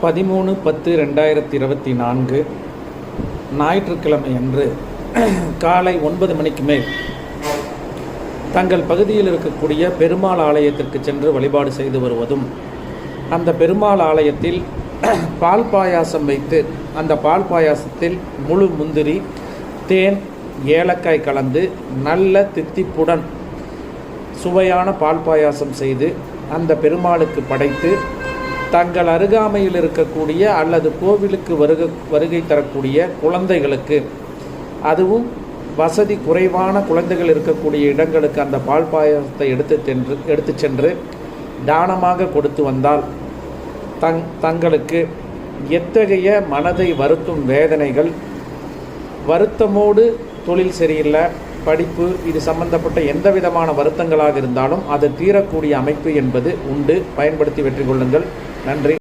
13/10/2024 ஞாயிற்றுக்கிழமை அன்று காலை 9 மணிக்கு மேல் தங்கள் பகுதியில் இருக்கக்கூடிய பெருமாள் ஆலயத்திற்கு சென்று வழிபாடு செய்து வருவதும், அந்த பெருமாள் ஆலயத்தில் பால் பாயாசம் வைத்து அந்த பால் பாயாசத்தில் முழு முந்திரி, தேன், ஏலக்காய் கலந்து நல்ல தித்திப்புடன் சுவையான பால் பாயாசம் செய்து அந்த பெருமாளுக்கு படைத்து தங்கள் அருகாமையில் இருக்கக்கூடிய அல்லது கோவிலுக்கு வருகை தரக்கூடிய குழந்தைகளுக்கு, அதுவும் வசதி குறைவான குழந்தைகள் இருக்கக்கூடிய இடங்களுக்கு அந்த பால் பாயாசத்தை எடுத்து சென்று தானமாக கொடுத்து வந்தால் தங்களுக்கு எத்தகைய மனதை வருத்தும் வேதனைகள், வருத்தமோடு தொழில் சரியில்லை, படிப்பு, இது சம்பந்தப்பட்ட எந்த விதமான வருத்தங்களாக இருந்தாலும் அது தீரக்கூடிய அமைப்பு என்பது உண்டு. பயன்படுத்தி வெற்றி கொள்ளுங்கள். நன்றி.